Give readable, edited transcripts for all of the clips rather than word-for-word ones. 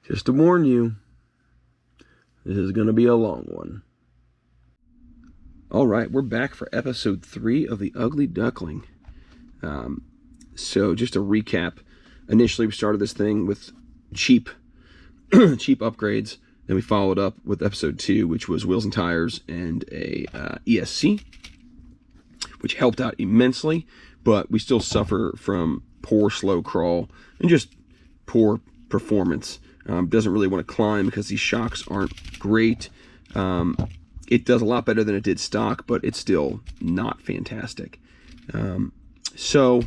Just to warn you, this is going to be a long one. All right, we're back for episode 3 of the Ugly Duckling. So just to recap, initially we started this thing with cheap upgrades. Then we followed up with episode 2, which was wheels and tires and a ESC, which helped out immensely, but we still suffer from poor slow crawl and just poor performance. Doesn't really want to climb because these shocks aren't great. It does a lot better than it did stock, but it's still not fantastic. So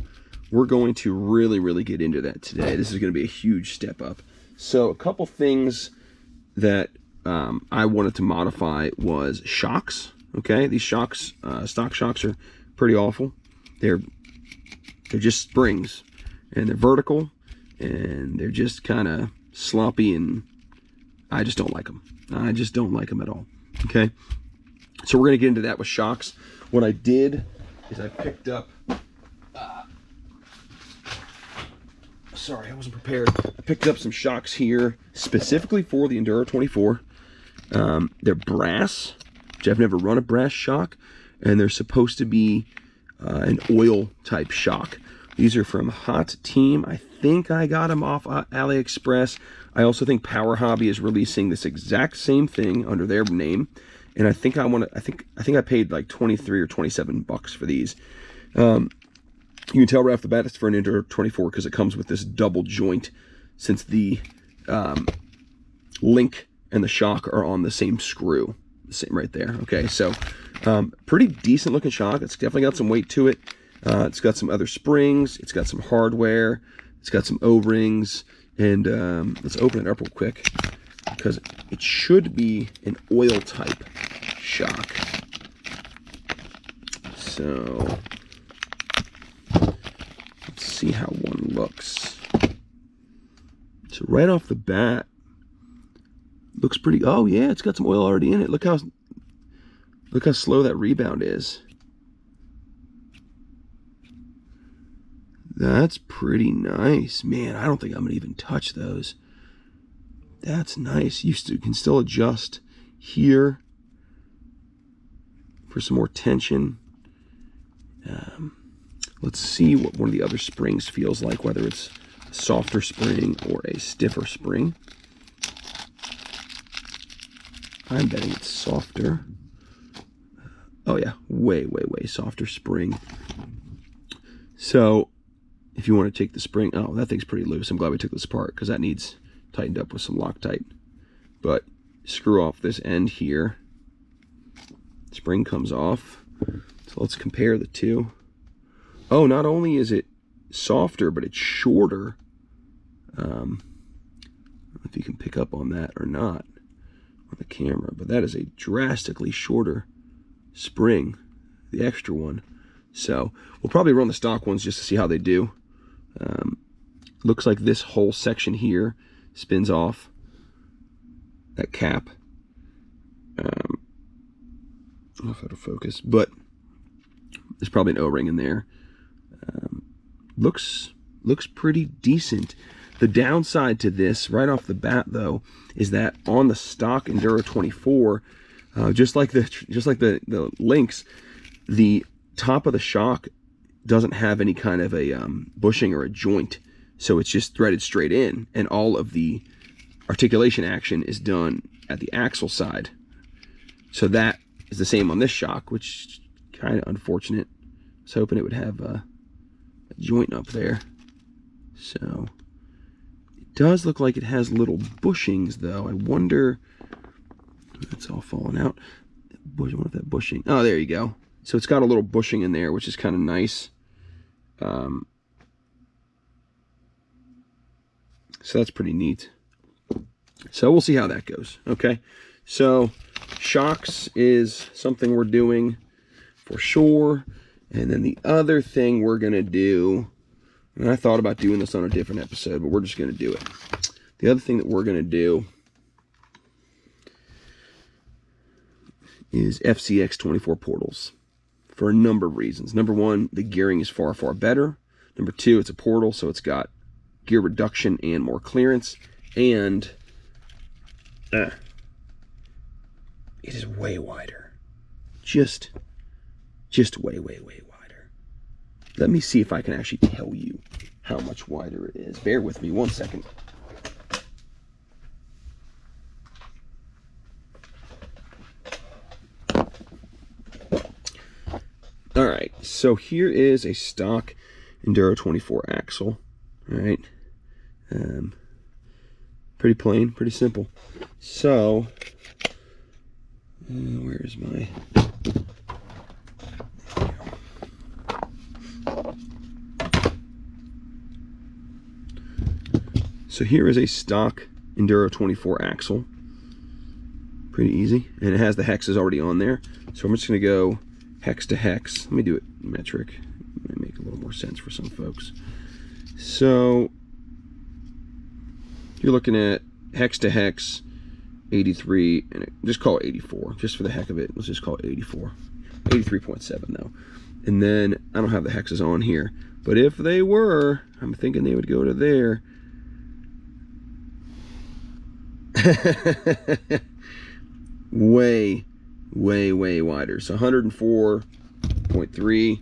we're going to really get into that today. This is going to be a huge step up. So a couple things that I wanted to modify was shocks. Okay, these shocks, stock shocks, are pretty awful. They're just springs, and they're vertical, and they're just kind of sloppy, and I just don't like them. I just don't like them at all. Okay, so we're gonna get into that with shocks. What I did is I picked up. Sorry, I wasn't prepared. I picked up some shocks here specifically for the Enduro24. They're brass, which I've never run a brass shock, and they're supposed to be an oil type shock. These are from Hot Team. I think I got them off AliExpress. I also think Power Hobby is releasing this exact same thing under their name, and I think I paid like 23 or 27 bucks for these. You can tell right off the bat it's for an Enduro24 because it comes with this double joint, since the link and the shock are on the same screw, same right there. Okay, so pretty decent looking shock. It's definitely got some weight to it. It's got some other springs. It's got some hardware. It's got some O-rings. And let's open it up real quick because it should be an oil type shock. So let's see how one looks. So right off the bat, looks pretty. Oh yeah, it's got some oil already in it. Look how slow that rebound is. That's pretty nice. Man, I don't think I'm going to even touch those. That's nice. You can still adjust here for some more tension. Let's see what one of the other springs feels like, whether it's a softer spring or a stiffer spring. I'm betting it's softer. Oh yeah, way softer spring. So if you want to take the spring, oh, that thing's pretty loose. I'm glad we took this apart because that needs tightened up with some Loctite. But screw off this end here. Spring comes off. So let's compare the two. Oh, not only is it softer, but it's shorter. I don't know if you can pick up on that or not on the camera, but that is a drastically shorter spring, the extra one. So we'll probably run the stock ones just to see how they do. Looks like this whole section here spins off that cap. I don't know if it'll focus, but there's probably an O-ring in there. Looks pretty decent. The downside to this, right off the bat, though, is that on the stock Enduro24, just like the links, the top of the shock doesn't have any kind of a bushing or a joint, so it's just threaded straight in, and all of the articulation action is done at the axle side. So that is the same on this shock, which is kind of unfortunate. I was hoping it would have a joint up there. So it does look like it has little bushings, though. I wonder, that's all falling out. I wonder if that bushing, oh, there you go. So it's got a little bushing in there, which is kind of nice. So that's pretty neat. So we'll see how that goes. Okay, so shocks is something we're doing for sure. And then the other thing we're going to do, and I thought about doing this on a different episode, but we're just going to do it. The other thing that we're going to do is FCX24 portals for a number of reasons. Number one, the gearing is far better. Number two, it's a portal, so it's got gear reduction and more clearance. And It is way wider. Just way, way, way wider. Let me see if I can actually tell you how much wider it is. Bear with me 1 second. All right, so here is a stock Enduro24 axle. All right, pretty plain, pretty simple. So, where's my? So here is a stock Enduro24 axle. Pretty easy, and it has the hexes already on there. So I'm just gonna go hex to hex. Let me do it metric. It might make a little more sense for some folks. So you're looking at hex to hex, 83, and just call it 84, just for the heck of it. Let's just call it 84. 83.7 though. And then I don't have the hexes on here, but if they were, I'm thinking they would go to there. way wider. So 104.3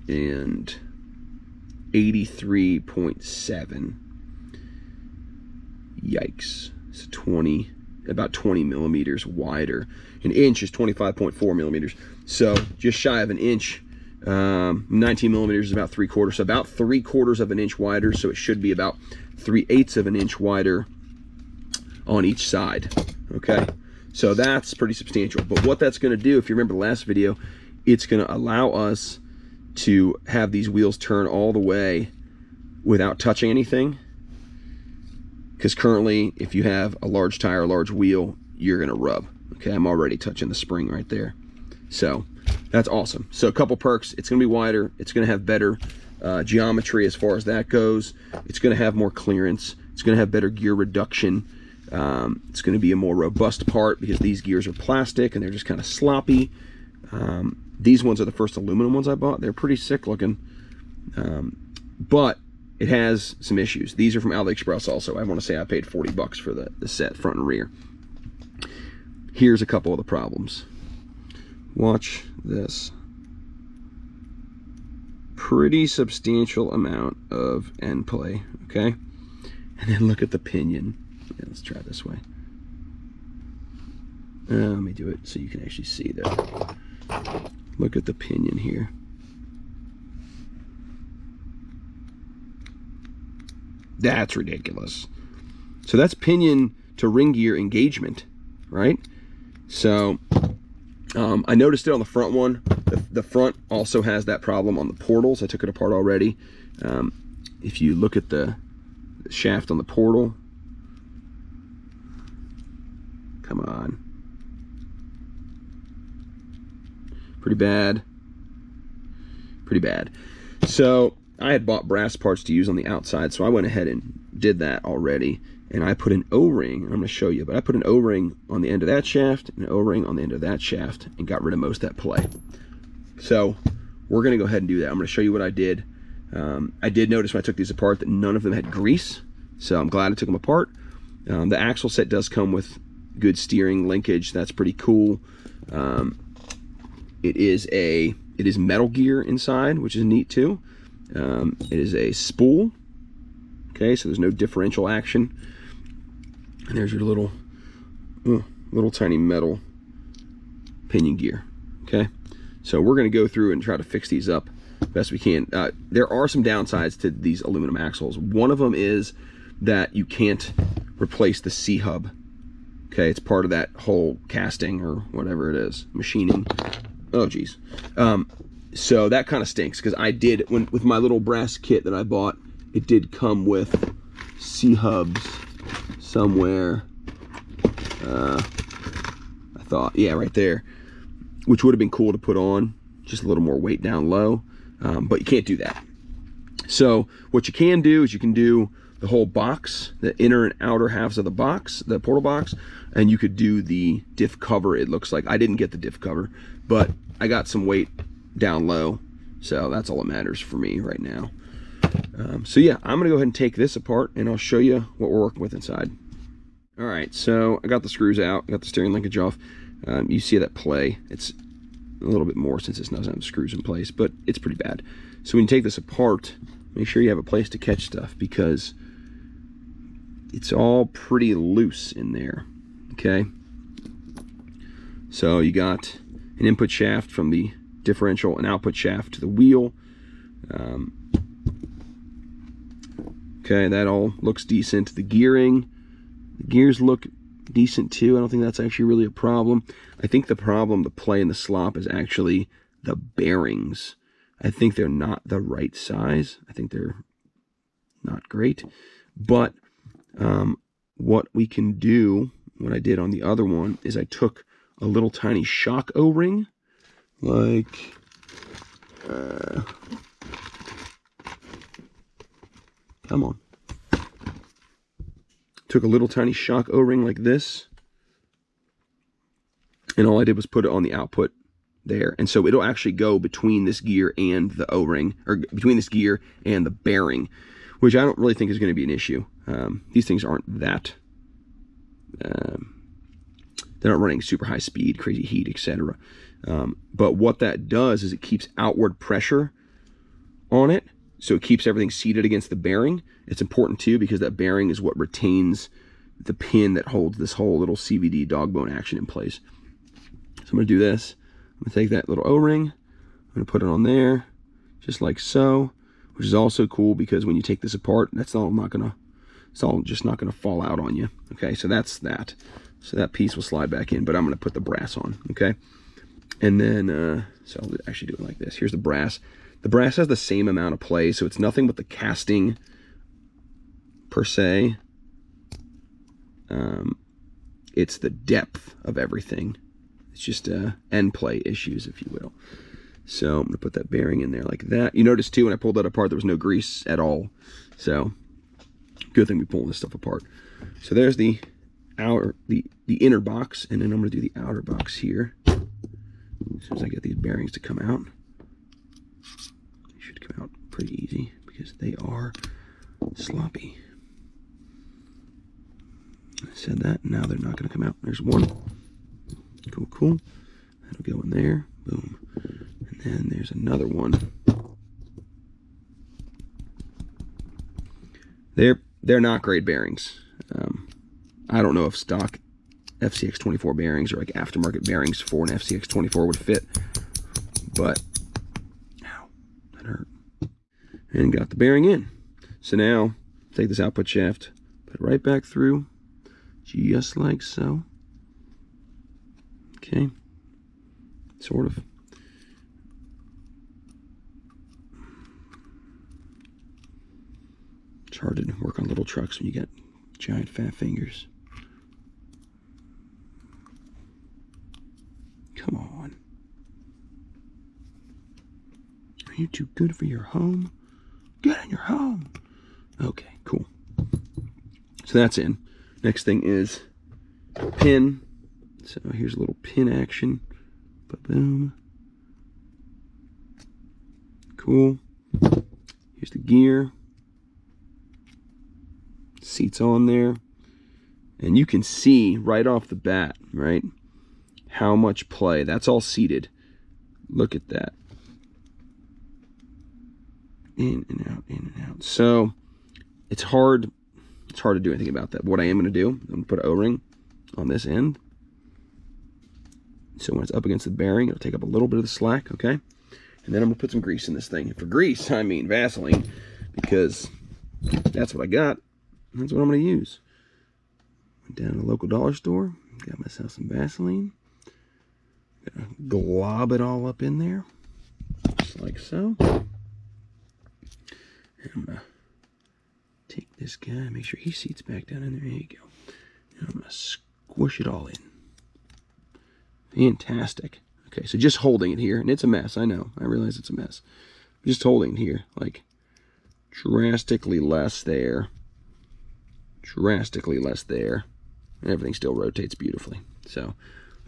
and 83.7. Yikes. It's about 20 millimeters wider. An inch is 25.4 millimeters. So just shy of an inch. 19 millimeters is about 3/4. So about 3/4 of an inch wider. So it should be about 3/8 of an inch wider on each side. Okay, so that's pretty substantial. But what that's going to do, if you remember the last video, it's going to allow us to have these wheels turn all the way without touching anything. Because currently, if you have a large tire, a large wheel, you're going to rub. Okay, I'm already touching the spring right there. So that's awesome. So a couple perks. It's going to be wider. It's going to have better geometry as far as that goes. It's going to have more clearance. It's going to have better gear reduction. It's going to be a more robust part because these gears are plastic and they're just kind of sloppy. These ones are the first aluminum ones I bought. They're pretty sick looking, but it has some issues. These are from AliExpress also. I want to say I paid 40 bucks for the set, front and rear. Here's a couple of the problems. Watch this. Pretty substantial amount of end play, okay? And then look at the pinion. Yeah, let's try this way. Let me do it so you can actually see that. Look at the pinion here. That's ridiculous. So that's pinion to ring gear engagement, right? So I noticed it on the front one. The front also has that problem on the portals. I took it apart already. If you look at the shaft on the portal, come on. Pretty bad. Pretty bad. So I had bought brass parts to use on the outside, so I went ahead and did that already. And I put an O-ring, I'm going to show you, but I put an O-ring on the end of that shaft and an O-ring on the end of that shaft and got rid of most of that play. So we're going to go ahead and do that. I'm going to show you what I did. I did notice when I took these apart that none of them had grease, so I'm glad I took them apart. The axle set does come with good steering linkage. That's pretty cool. It is metal gear inside, which is neat too. It is a spool. Okay, so there's no differential action. And there's your little tiny metal pinion gear. Okay, so we're going to go through and try to fix these up best we can. There are some downsides to these aluminum axles. One of them is that you can't replace the C-hub. Okay, it's part of that whole casting or whatever it is, machining. Oh geez. So that kind of stinks because I did, with my little brass kit that I bought, it did come with C-hubs somewhere. I thought, yeah, right there, which would have been cool to put on, just a little more weight down low, but you can't do that. So what you can do is you can do the whole box, the inner and outer halves of the box, the portal box, and you could do the diff cover. It looks like I didn't get the diff cover, but I got some weight down low, so that's all that matters for me right now. So yeah, I'm gonna go ahead and take this apart and I'll show you what we're working with inside. All right, so I got the screws out, got the steering linkage off. You see that play. It's a little bit more since it doesn't have screws in place, but it's pretty bad. So when you take this apart, make sure you have a place to catch stuff because it's all pretty loose in there, okay? So you got an input shaft from the differential, an output shaft to the wheel. Okay, that all looks decent. The gearing, the gears look decent too. I don't think that's actually really a problem. I think the problem, the play and the slop, is actually the bearings. I think they're not the right size. I think they're not great. But what we can do, what I did on the other one, is I took a little tiny shock O-ring, like come on. Took a little tiny shock O-ring like this, and all I did was put it on the output there. And so it'll actually go between this gear and the O-ring, or between this gear and the bearing, which I don't really think is going to be an issue. These things aren't that, they're not running super high speed, crazy heat, etc. But what that does is it keeps outward pressure on it, so it keeps everything seated against the bearing. It's important too because that bearing is what retains the pin that holds this whole little CVD dog bone action in place. So I'm going to do this. I'm going to take that little O-ring, I'm going to put it on there, just like so, which is also cool because when you take this apart, it's all just not going to fall out on you. Okay, so that's that. So that piece will slide back in, but I'm going to put the brass on, okay? And then, so I'll actually do it like this. Here's the brass. The brass has the same amount of play, so it's nothing but the casting per se. It's the depth of everything. It's just end play issues, if you will. So I'm going to put that bearing in there like that. You notice too, when I pulled that apart, there was no grease at all. So good thing we pulled this stuff apart. So there's the inner box, and then I'm going to do the outer box here. As soon as I get these bearings to come out, they should come out pretty easy because they are sloppy. I said that, now they're not going to come out. There's one. Cool, cool. That'll go in there. Boom. And then there's another one. They're not great bearings. I don't know if stock FCX24 bearings or like aftermarket bearings for an FCX24 would fit, but ow, that hurt. And got the bearing in. So now take this output shaft, put it right back through, just like so. Okay, sort of. It's hard to work on little trucks when you get giant fat fingers. Come on. Are you too good for your home? Get in your home. Okay, cool. So that's in. Next thing is pin. So here's a little pin action. Ba-boom. Cool. Here's the gear. Seats on there. And you can see right off the bat, right, how much play. That's all seated. Look at that. In and out, in and out. So it's hard to do anything about that. What I am going to do, I'm going to put an O-ring on this end. So when it's up against the bearing, it'll take up a little bit of the slack, okay? And then I'm going to put some grease in this thing. And for grease, I mean Vaseline, because that's what I got. That's what I'm going to use. Went down to the local dollar store, got myself some Vaseline. Gonna glob it all up in there, just like so. And I'm going to take this guy, make sure he seats back down in there. There you go. And I'm going to squish it all in. Fantastic. Okay, so just holding it here, and it's a mess, I know. I realize it's a mess. Just holding it here, like drastically less there. Drastically less there. And everything still rotates beautifully. So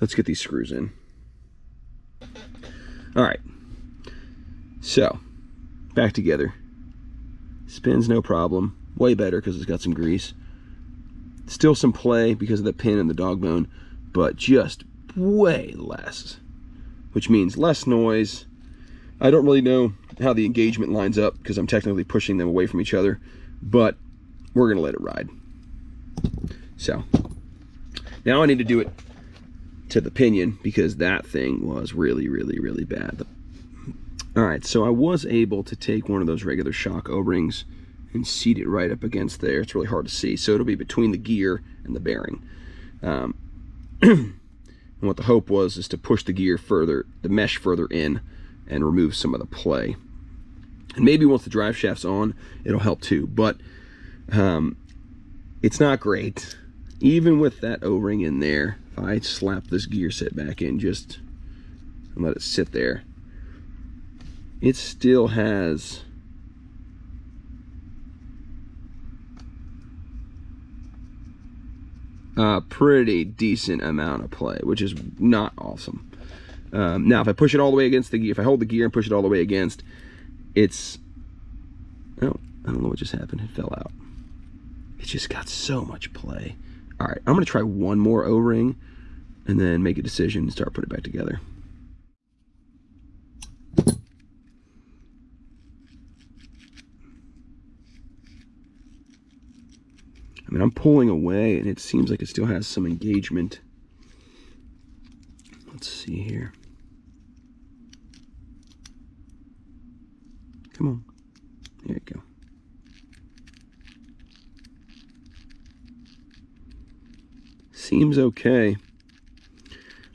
let's get these screws in. Alright. So, back together. Spins no problem. Way better because it's got some grease. Still some play because of the pin and the dog bone, but just way less, which means less noise. I don't really know how the engagement lines up because I'm technically pushing them away from each other, but we're gonna let it ride. So now I need to do it to the pinion because that thing was really, really, really bad. All right, so I was able to take one of those regular shock O-rings and seat it right up against there. It's really hard to see, so it'll be between the gear and the bearing. And what the hope was is to push the gear further, the mesh further in, and remove some of the play. And maybe once the drive shaft's on, it'll help too, but it's not great. Even with that O-ring in there, if I slap this gear set back in just and let it sit there, it still has a pretty decent amount of play, which is not awesome. Now, if I push it all the way against the gear, if I hold the gear and push it all the way against, it's, oh, I don't know what just happened. It fell out. It just got so much play. All right, I'm gonna try one more O-ring and then make a decision and start putting it back together. I mean, I'm pulling away and it seems like it still has some engagement. Let's see here. Come on. There you go. Seems okay.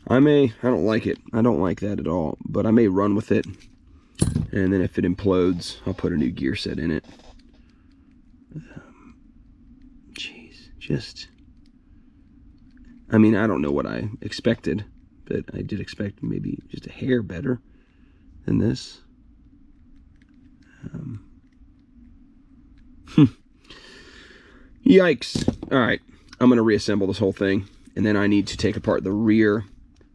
I don't like it. I don't like that at all, but I may run with it. And then if it implodes, I'll put a new gear set in it. Just, I mean, I don't know what I expected, but I did expect maybe just a hair better than this. Yikes. All right, I'm going to reassemble this whole thing, and then I need to take apart the rear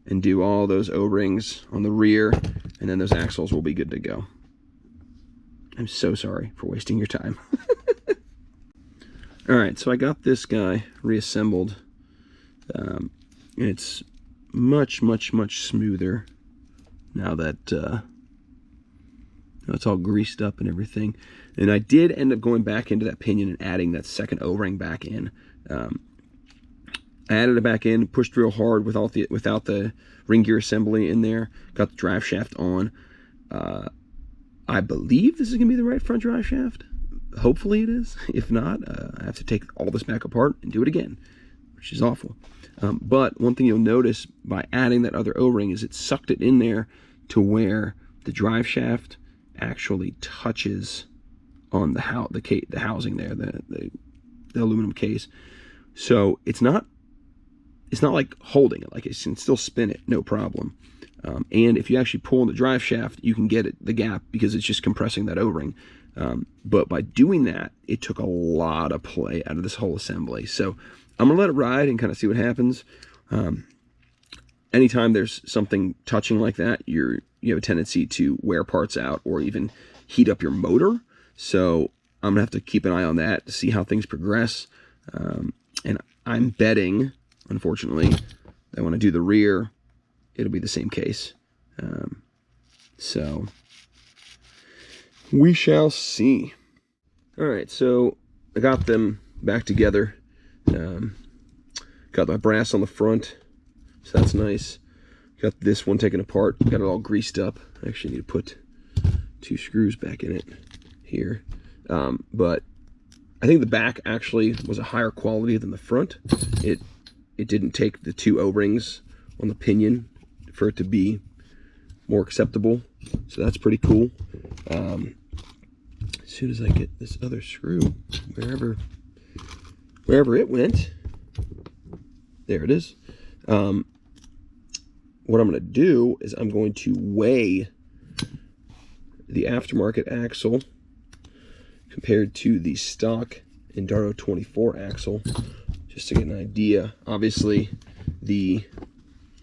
and do all those O-rings on the rear, and then those axles will be good to go. I'm so sorry for wasting your time. All right, so I got this guy reassembled. It's much, much, much smoother now that it's all greased up and everything. And I did end up going back into that pinion and adding that second O-ring back in. I added it back in, pushed real hard without the ring gear assembly in there, got the drive shaft on. I believe this is gonna be the right front drive shaft. Hopefully it is. If not, I have to take all this back apart and do it again, which is awful. But one thing you'll notice by adding that other O-ring is it sucked it in there to where the drive shaft actually touches on the housing there, the aluminum case. So it's not like holding it, like it can still spin it, no problem. And if you actually pull on the drive shaft, you can get the gap because it's just compressing that O-ring. But by doing that, it took a lot of play out of this whole assembly. So I'm gonna let it ride and kind of see what happens. Anytime there's something touching like that, you have a tendency to wear parts out or even heat up your motor. So I'm gonna have to keep an eye on that to see how things progress. And I'm betting, unfortunately, that when I do the rear, it'll be the same case. So we shall see. All right, so I got them back together. Got my brass on the front, so that's nice. Got this one taken apart, got it all greased up. I actually need to put 2 screws back in it here. But I think the back actually was a higher quality than the front. It didn't take the 2 O-rings on the pinion for it to be more acceptable, so that's pretty cool. As soon as I get this other screw, wherever it went, there it is. What I'm going to do is I'm going to weigh the aftermarket axle compared to the stock Enduro24 axle, just to get an idea. Obviously, the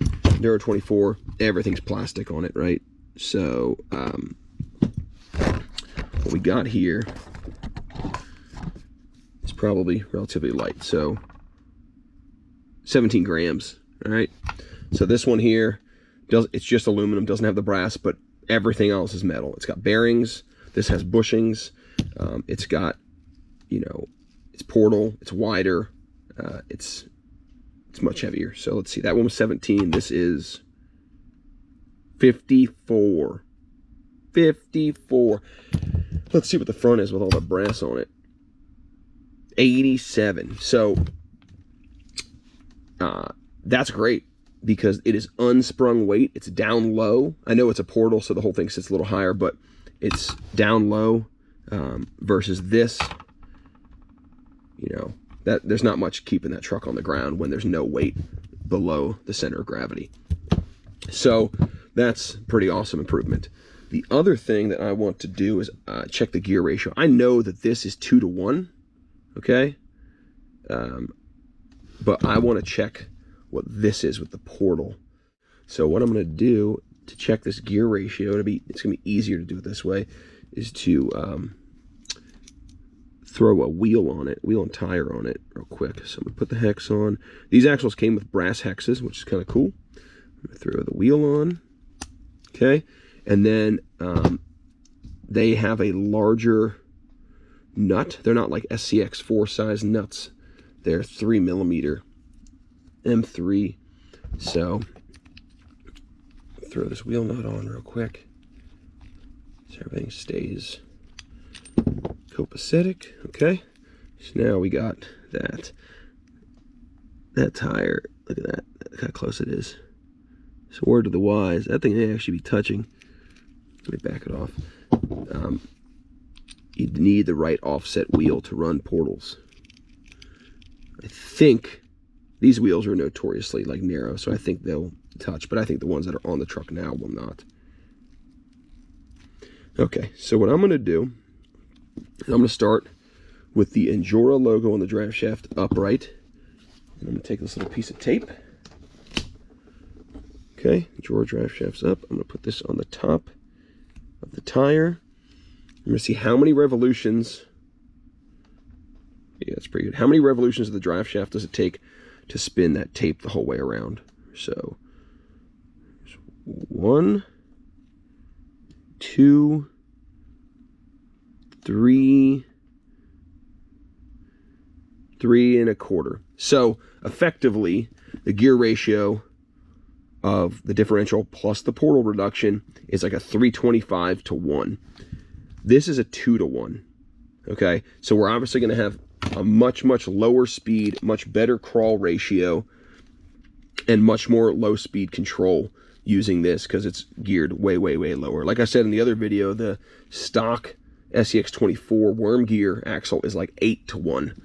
Enduro24, everything's plastic on it, right? So what we got here is probably relatively light. So 17 grams. All right. So this one here, it's just aluminum, doesn't have the brass, but everything else is metal. It's got bearings. This has bushings. It's got, you know, it's portal. It's wider. It's much heavier. So let's see. That one was 17. This is 54. 54. Let's see what the front is with all the brass on it. 87. So that's great because it is unsprung weight. It's down low. I know it's a portal, so the whole thing sits a little higher, but it's down low versus this. You know, that there's not much keeping that truck on the ground when there's no weight below the center of gravity. So that's pretty awesome improvement. The other thing that I want to do is check the gear ratio. I know that this is 2-to-1, okay? But I want to check what this is with the portal. So what I'm going to do to check this gear ratio, it's going to be easier to do it this way, is to throw a wheel and tire on it real quick. So I'm going to put the hex on. These axles came with brass hexes, which is kind of cool. I'm going to throw the wheel on, okay? And then they have a larger nut. They're not like SCX4 size nuts. They're 3mm M3. So throw this wheel nut on real quick so everything stays copacetic. Okay, so now we got that tire. Look at that. Look how close it is. So word to the wise, that thing may actually be touching. Let me back it off. You need the right offset wheel to run portals. I think these wheels are notoriously like narrow, so I think they'll touch, but I think the ones that are on the truck now will not. Okay, so what I'm going to do is I'm going to start with the Enduro logo on the drive shaft upright. And I'm going to take this little piece of tape. Okay, Enduro drive shaft's up. I'm going to put this on the top of the tire. I'm going to see how many revolutions. Yeah, that's pretty good. How many revolutions of the drive shaft does it take to spin that tape the whole way around? So 1, 2, 3, 3.25. So effectively, the gear ratio of the differential plus the portal reduction is like a 325-to-1. This is a 2-to-1. Okay, so we're obviously going to have a much lower speed, much better crawl ratio, and much more low speed control using this because it's geared way lower. Like I said in the other video, the stock SCX24 worm gear axle is like 8-to-1.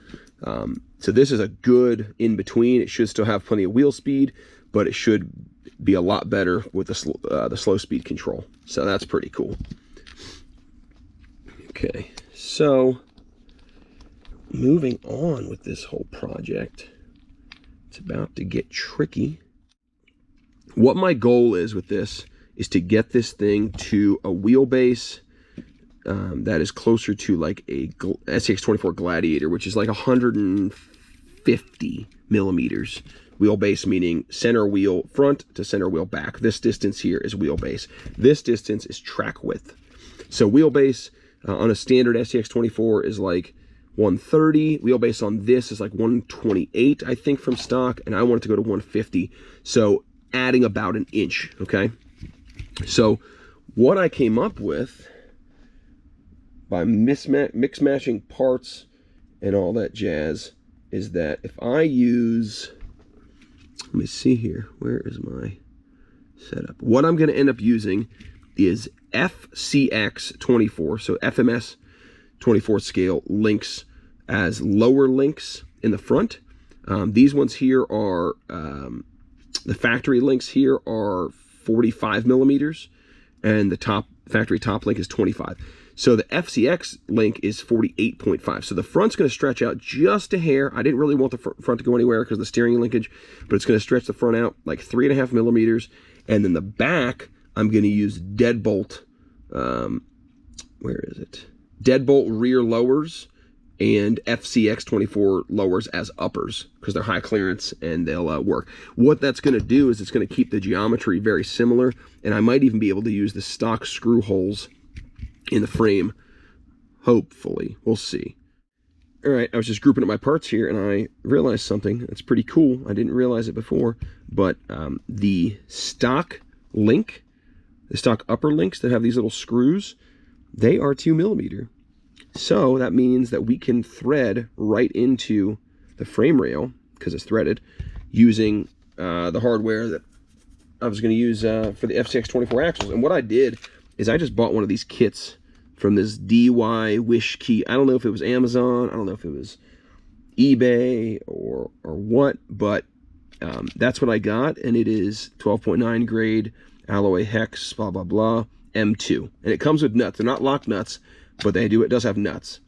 So this is a good in between. It should still have plenty of wheel speed, but it should be a lot better with the slow speed control. So that's pretty cool. Okay, so moving on with this whole project, it's about to get tricky. What my goal is with this is to get this thing to a wheelbase that is closer to like a SCX24 Gladiator, which is like 150 millimeters. Wheelbase meaning center wheel front to center wheel back. This distance here is wheelbase. This distance is track width. So wheelbase on a standard SCX24 is like 130. Wheelbase on this is like 128, I think, from stock, and I want it to go to 150. So adding about an inch, okay? So what I came up with by mix matching parts and all that jazz is that if I use, let me see here, where is my setup? What I'm going to end up using is FCX24, so FMS 24 scale links as lower links in the front. These ones here are, the factory links here are 45 millimeters, and the factory top link is 25. So the FCX link is 48.5. So the front's going to stretch out just a hair. I didn't really want the front to go anywhere because of the steering linkage, but it's going to stretch the front out like 3.5 millimeters. And then the back, I'm going to use deadbolt, where is it? Deadbolt rear lowers and FCX24 lowers as uppers because they're high clearance and they'll work. What that's going to do is it's going to keep the geometry very similar, and I might even be able to use the stock screw holes in the frame. Hopefully, we'll see. All right, I was just grouping up my parts here, and I realized something that's pretty cool. I didn't realize it before, but the stock link, the stock upper links that have these little screws, they are 2mm. So that means that we can thread right into the frame rail, because it's threaded, using the hardware that I was going to use for the FCX24 axles. And what I did is I just bought one of these kits from this DY Wish Key. I don't know if it was Amazon, I don't know if it was eBay or what, but that's what I got, and it is 12.9 grade alloy hex, blah blah blah, M2, and it comes with nuts. They're not lock nuts, but it does have nuts.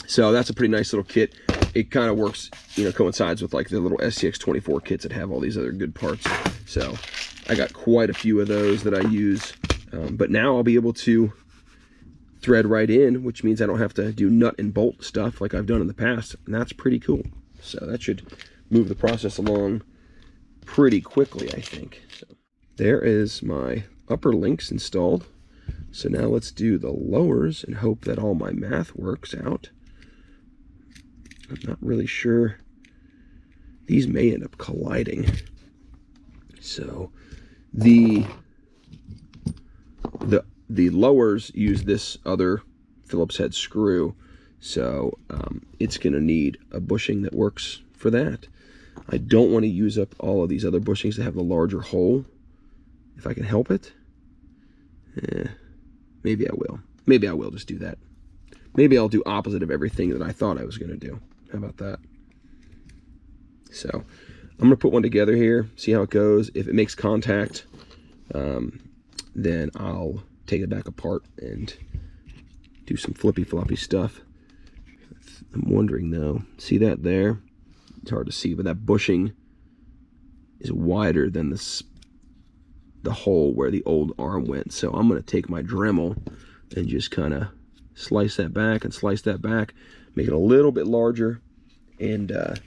So that's a pretty nice little kit. It kind of works, you know, coincides with like the little SCX24 kits that have all these other good parts. So I got quite a few of those that I use, but now I'll be able to thread right in, which means I don't have to do nut and bolt stuff like I've done in the past, and that's pretty cool. So that should move the process along pretty quickly, I think. So there is my upper links installed. So now let's do the lowers and hope that all my math works out. I'm not really sure. These may end up colliding. So the lowers use this other Phillips head screw, so it's going to need a bushing that works for that. I don't want to use up all of these other bushings that have the larger hole, if I can help it. Maybe I will. Maybe I will just do that. Maybe I'll do opposite of everything that I thought I was going to do. How about that? So I'm going to put one together here, see how it goes. If it makes contact, then I'll take it back apart and do some flippy floppy stuff. I'm wondering though, see that there? It's hard to see, but that bushing is wider than the hole where the old arm went. So I'm going to take my Dremel and just kind of slice that back and slice that back, make it a little bit larger, and then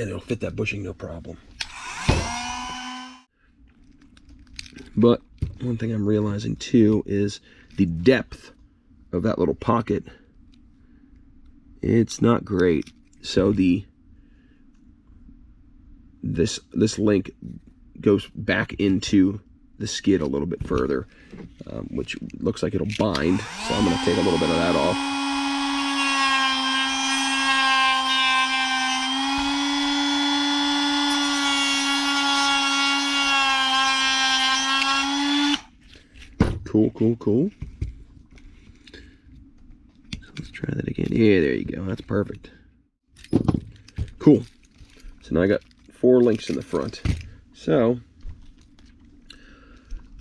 it'll fit that bushing no problem. But one thing I'm realizing too is the depth of that little pocket. It's not great. So this link goes back into the skid a little bit further, which looks like it'll bind. So I'm going to take a little bit of that off. Cool. So let's try that again. Yeah, there you go. That's perfect. Cool. So now I got 4 links in the front. So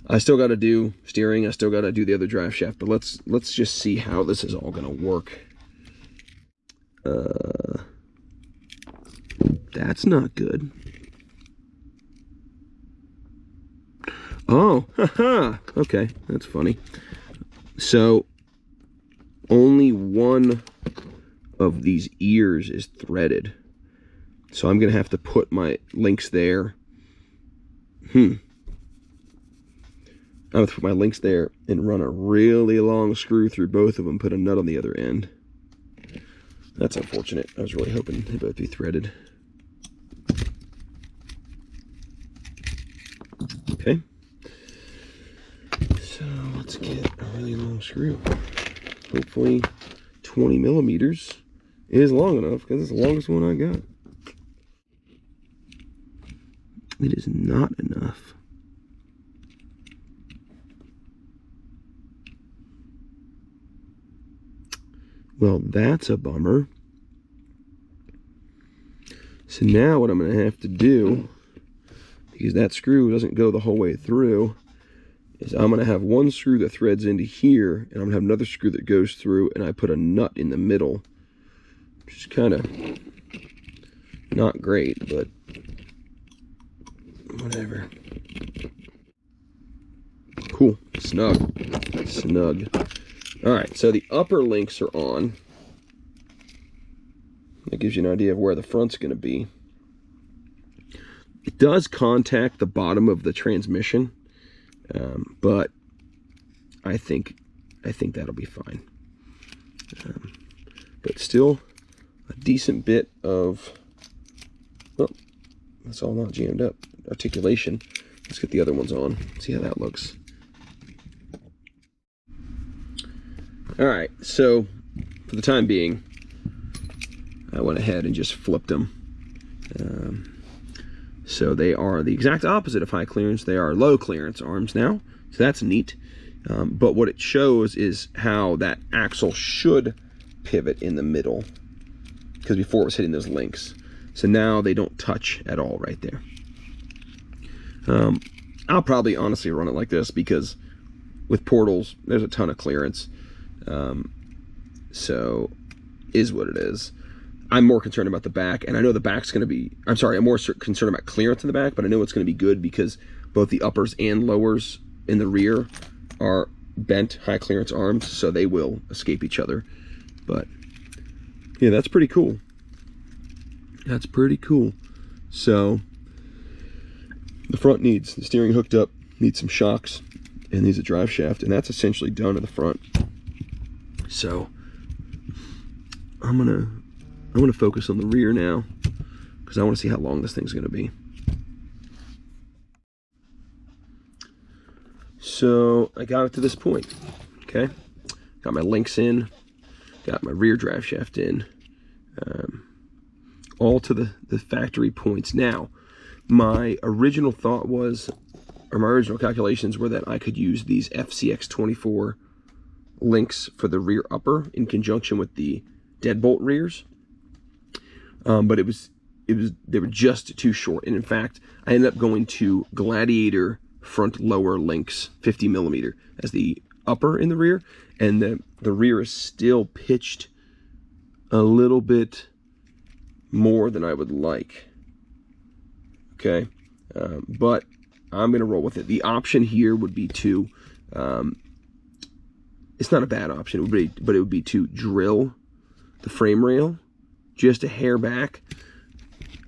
I still got to do steering. I still got to do the other drive shaft. But let's just see how this is all going to work. That's not good. Oh, haha. Okay, that's funny. So only one of these ears is threaded. So I'm going to have to put my links there. I'm going to put my links there and run a really long screw through both of them, put a nut on the other end. That's unfortunate. I was really hoping they'd both be threaded. Okay. So let's get a really long screw. Hopefully 20mm is long enough, because it's the longest one I got. It is not enough. Well, that's a bummer. So now what I'm going to have to do, because that screw doesn't go the whole way through, is I'm going to have one screw that threads into here, and I'm going to have another screw that goes through, and I put a nut in the middle, which is kind of not great, but whatever. Cool. Snug. All right, so the upper links are on. That gives you an idea of where the front's going to be. It does contact the bottom of the transmission, but I think that'll be fine. But still a decent bit of, well, that's all not jammed up, articulation. Let's get the other ones on, see how that looks. All right, so for the time being, I went ahead and just flipped them. So they are the exact opposite of high clearance. They are low clearance arms now, so that's neat. But what it shows is how that axle should pivot in the middle, because before it was hitting those links. So now they don't touch at all right there. I'll probably honestly run it like this, because with portals, there's a ton of clearance. So is what it is. I'm more concerned about the back, and I know the back's going to be, I'm more concerned about clearance in the back, but I know it's going to be good because both the uppers and lowers in the rear are bent high clearance arms, so they will escape each other. But yeah, that's pretty cool. That's pretty cool. So the front needs the steering hooked up, needs some shocks, and needs a drive shaft, and that's essentially done at the front. So I'm gonna focus on the rear now, because I want to see how long this thing's gonna be. So I got it to this point. Okay, got my links in, got my rear drive shaft in, all to the factory points. Now, my original thought was, or my original calculations were, that I could use these FCX24 links for the rear upper in conjunction with the deadbolt rears. But they were just too short. And in fact, I ended up going to Gladiator front lower links, 50 millimeter, as the upper in the rear. And the rear is still pitched a little bit more than I would like. Okay. But I'm going to roll with it. The option here would be to, it's not a bad option, but it would be to drill the frame rail just a hair back,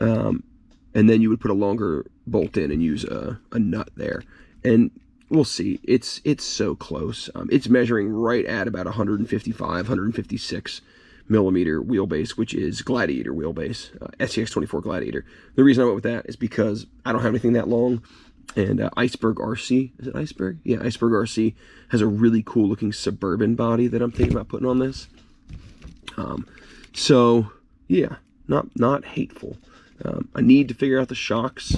and then you would put a longer bolt in and use a nut there, and we'll see. It's so close. It's measuring right at about 155, 156 millimeter wheelbase, which is Gladiator wheelbase, SCX24 Gladiator. The reason I went with that is because I don't have anything that long, and Iceberg RC, is it Iceberg? Yeah, Iceberg RC has a really cool looking Suburban body that I'm thinking about putting on this. So yeah, not hateful. I need to figure out the shocks,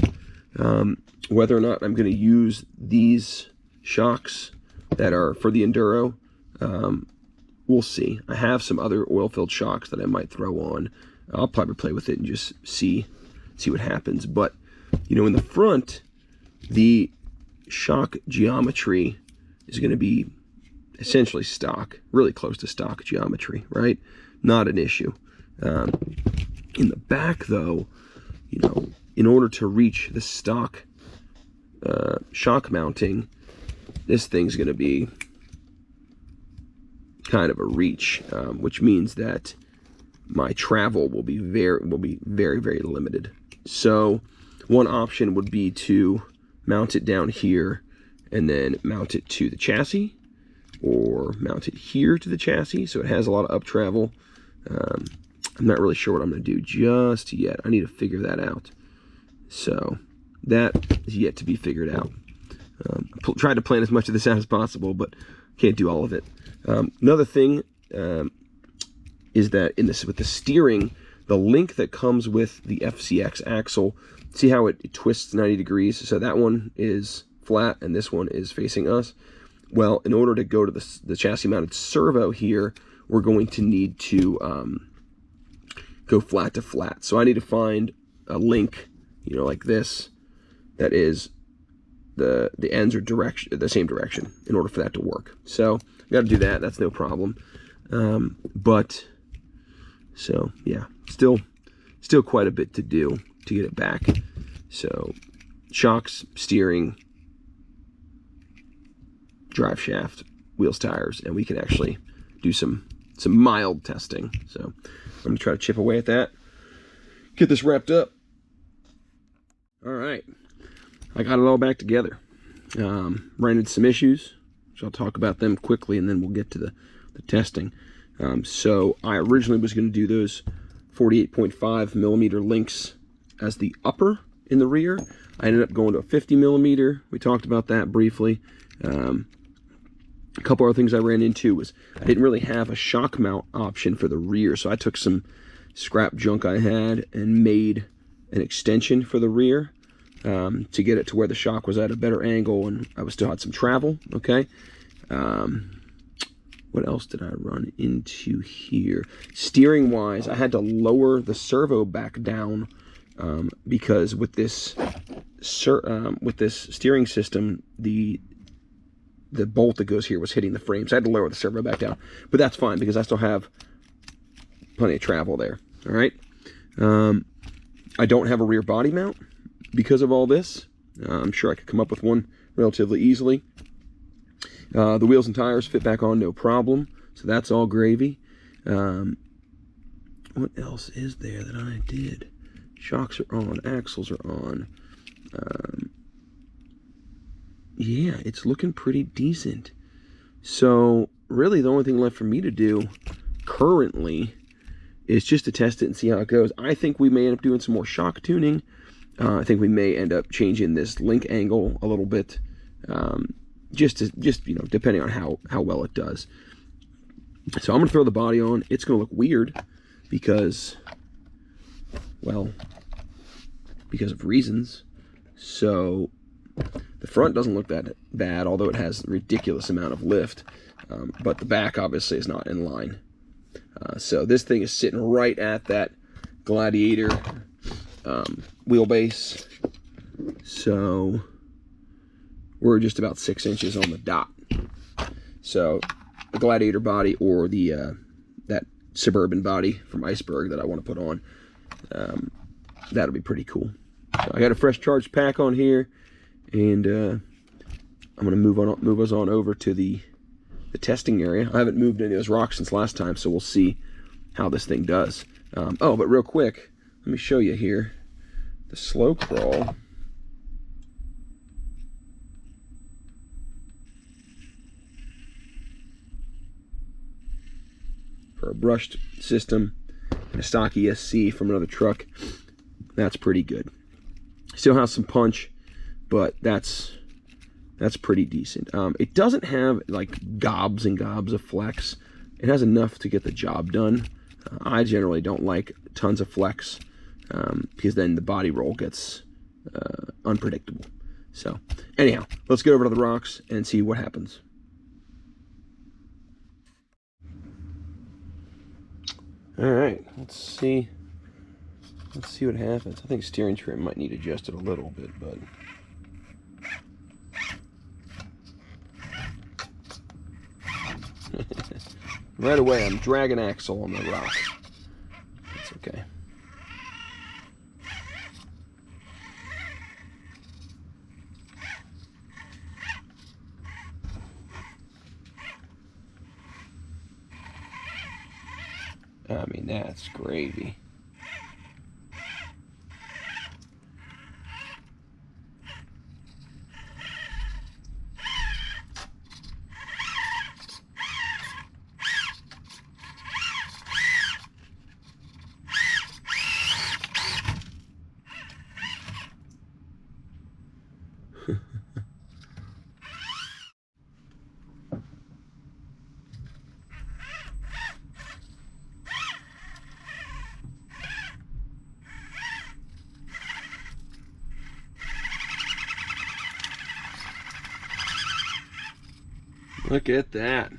whether or not I'm going to use these shocks that are for the Enduro. We'll see. I have some other oil-filled shocks that I might throw on. I'll probably play with it and just see what happens. But you know, in the front, the shock geometry is going to be essentially stock, really close to stock geometry, right? Not an issue. In the back, though, you know, in order to reach the stock shock mounting, this thing's going to be kind of a reach, which means that my travel will be very, very limited. So one option would be to mount it down here and then mount it to the chassis, or mount it here to the chassis so it has a lot of up travel. I'm not really sure what I'm going to do just yet. I need to figure that out. So that is yet to be figured out. I tried to plan as much of this out as possible, but can't do all of it. Another thing is that with the steering, the link that comes with the FCX axle, see how it twists 90 degrees? So that one is flat and this one is facing us. Well, in order to go to the chassis mounted servo here, we're going to need to go flat to flat. So I need to find a link, you know, like this, that is the ends are the same direction in order for that to work. So I got to do that. That's no problem. But so yeah, still quite a bit to do to get it back. So shocks, steering, drive shaft, wheels, tires, and we can actually do some mild testing. So I'm gonna try to chip away at that. get this wrapped up. All right, I got it all back together. Ran into some issues, so I'll talk about them quickly, and then we'll get to the testing. So I originally was going to do those 48.5 millimeter links as the upper in the rear. I ended up going to a 50 millimeter. We talked about that briefly. A couple other things I ran into was I didn't really have a shock mount option for the rear, so I took some scrap junk I had and made an extension for the rear to get it to where the shock was at a better angle, and I still had some travel. Okay. What else did I run into here? Steering wise, I had to lower the servo back down because with this steering system, the bolt that goes here was hitting the frame, so I had to lower the servo back down. But that's fine because I still have plenty of travel there. All right. I don't have a rear body mount because of all this. I'm sure I could come up with one relatively easily. The wheels and tires fit back on no problem, so that's all gravy. What else is there that I did? Shocks are on, axles are on. Yeah, it's looking pretty decent. So really the only thing left for me to do currently is just to test it and see how it goes. I think we may end up doing some more shock tuning. I think we may end up changing this link angle a little bit. Just you know, depending on how well it does. So I'm gonna throw the body on. It's gonna look weird because, well, because of reasons. So the front doesn't look that bad, although it has a ridiculous amount of lift. But the back obviously is not in line. So this thing is sitting right at that Gladiator wheelbase. So we're just about 6 inches on the dot. So the Gladiator body or the that Suburban body from Iceberg that I want to put on, that'll be pretty cool. So I got a fresh charge pack on here, and I'm gonna move us on over to the testing area. I haven't moved any of those rocks since last time, so we'll see how this thing does. Oh, but real quick, let me show you here the slow crawl. For a brushed system and a stock ESC from another truck, that's pretty good. Still has some punch, but that's pretty decent. It doesn't have like gobs and gobs of flex. It has enough to get the job done. I generally don't like tons of flex because then the body roll gets unpredictable. So anyhow, let's get over to the rocks and see what happens. All right, let's see what happens. I think steering trim might need adjusted a little bit, but right away I'm dragging axle on the rock. That's okay. I mean, that's gravy. Look at that.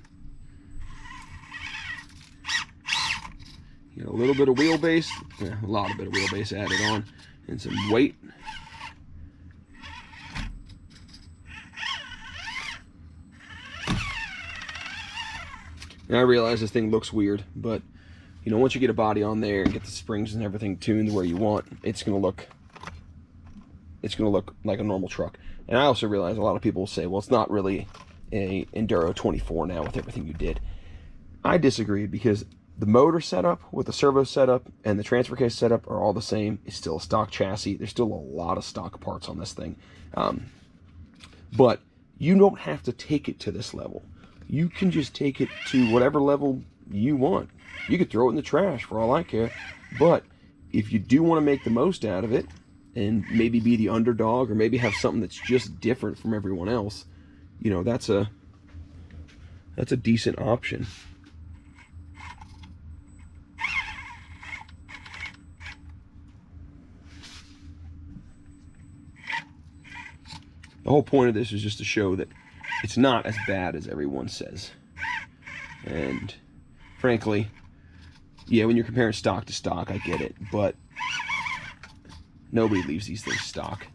You got a little bit of wheelbase, a lot of bit of wheelbase added on, and some weight. And I realize this thing looks weird, but you know, once you get a body on there and get the springs and everything tuned where you want, it's gonna look like a normal truck. And I also realize a lot of people will say, well, it's not really a Enduro 24 now with everything you did. I disagree because the motor setup with the servo setup and the transfer case setup are all the same. It's still a stock chassis. There's still a lot of stock parts on this thing. But you don't have to take it to this level. You can just take it to whatever level you want. You could throw it in the trash for all I care. But if you do want to make the most out of it and maybe be the underdog or maybe have something that's just different from everyone else, you know, that's a decent option. The whole point of this is just to show that it's not as bad as everyone says. And frankly, yeah, when you're comparing stock to stock, I get it, but nobody leaves these things stock.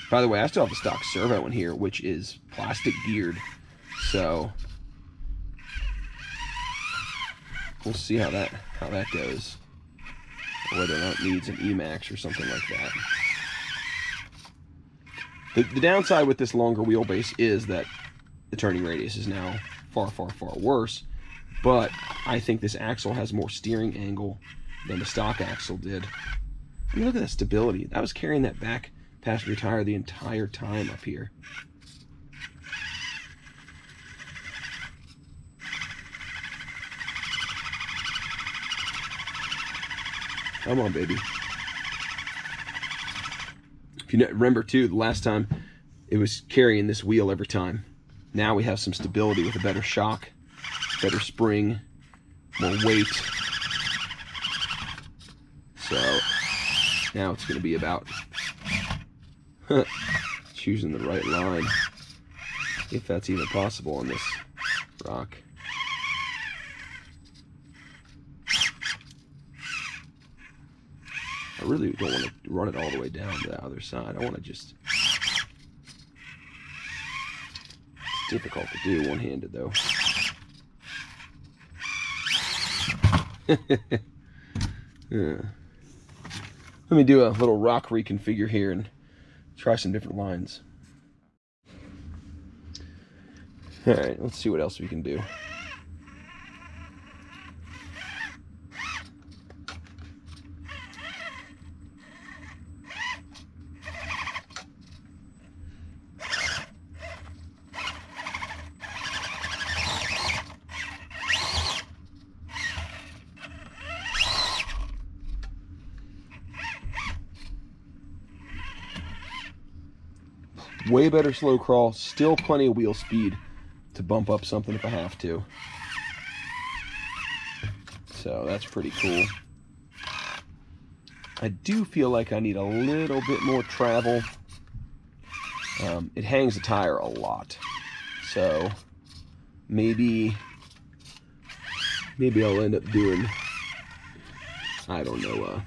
By the way, I still have the stock servo in here, which is plastic geared, so we'll see how that goes. Whether or not it needs an Emax or something like that. The downside with this longer wheelbase is that the turning radius is now far, far, far worse, but I think this axle has more steering angle than the stock axle did. I mean, look at that stability. I was carrying that back passenger tire the entire time up here. Come on, baby. If you remember, too, the last time it was carrying this wheel every time. Now we have some stability with a better shock, better spring, more weight. So now it's going to be about choosing the right line, if that's even possible on this rock. I really don't want to run it all the way down to the other side. I want to just... It's difficult to do one-handed, though. Yeah. Let me do a little rock reconfigure here and try some different lines. Alright, let's see what else we can do. Way better slow crawl, still plenty of wheel speed to bump up something if I have to. So that's pretty cool. I do feel like I need a little bit more travel. It hangs the tire a lot. So maybe I'll end up doing, I don't know,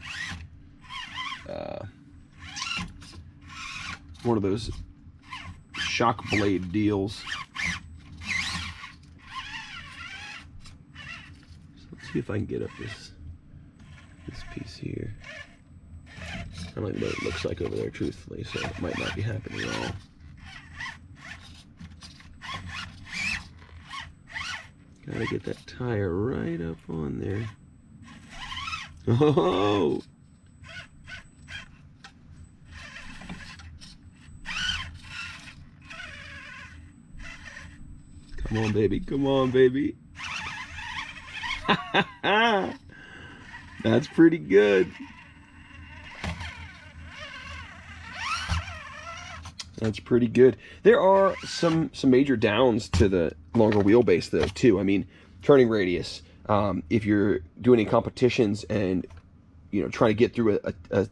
one of those shock blade deals. So let's see if I can get up this piece here. I don't even know what it looks like over there, truthfully, so it might not be happening at all. Gotta get that tire right up on there. Oh! Come on, baby. Come on, baby. That's pretty good. That's pretty good. There are some major downs to the longer wheelbase, though, too. I mean, turning radius. If you're doing any competitions and, you know, trying to get through a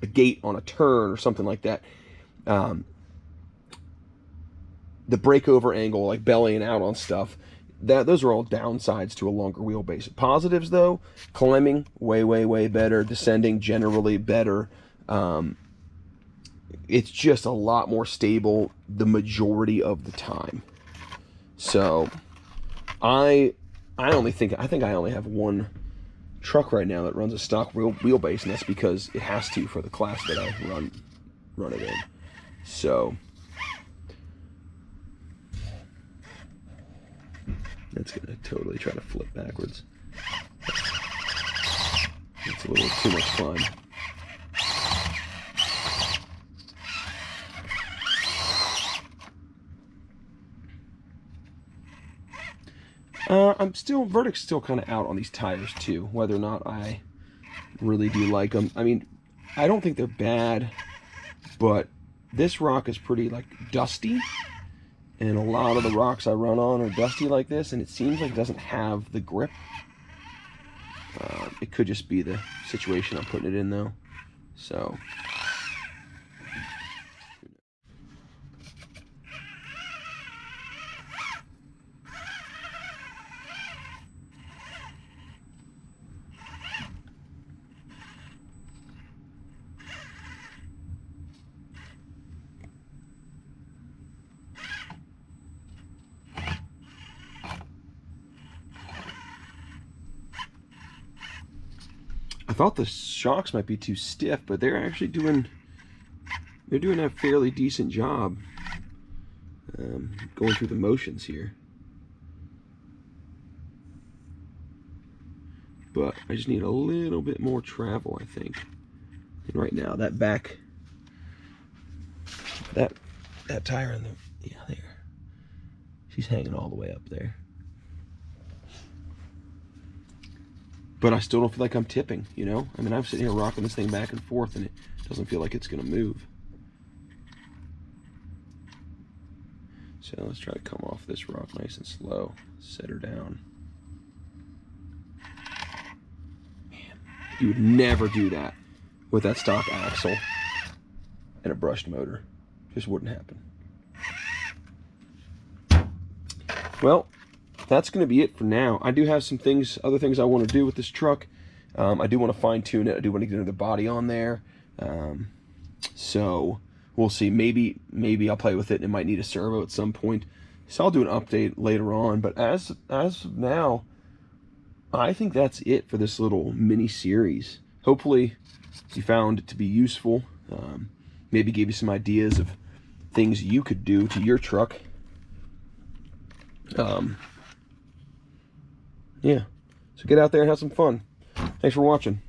gate on a turn or something like that, the breakover angle, like bellying out on stuff, those are all downsides to a longer wheelbase. Positives, though, climbing, way better. Descending, generally better. It's just a lot more stable the majority of the time. So, I think I only have one truck right now that runs a stock wheelbase, and that's because it has to for the class that I run it in. So, That's going to totally try to flip backwards. It's a little too much fun. Verdict's still kind of out on these tires too, whether or not I really do like them. I mean, I don't think they're bad, but this rock is pretty like dusty, and a lot of the rocks I run on are dusty like this, and it seems like it doesn't have the grip. It could just be the situation I'm putting it in though. So I thought the shocks might be too stiff, but they're actually doing a fairly decent job going through the motions here. But I just need a little bit more travel, I think. And right now, that tire in the, yeah, there. She's hanging all the way up there. But I still don't feel like I'm tipping, you know? I mean, I'm sitting here rocking this thing back and forth, and it doesn't feel like it's going to move. So let's try to come off this rock nice and slow. Set her down. Man, you would never do that with that stock axle and a brushed motor. Just wouldn't happen. Well, that's going to be it for now. I do have some things, other things I want to do with this truck. I do want to fine tune it. I do want to get another body on there. So we'll see. Maybe I'll play with it, and it might need a servo at some point. So I'll do an update later on. But as of now, I think that's it for this little mini series. Hopefully you found it to be useful. Maybe gave you some ideas of things you could do to your truck. Yeah, so get out there and have some fun. Thanks for watching.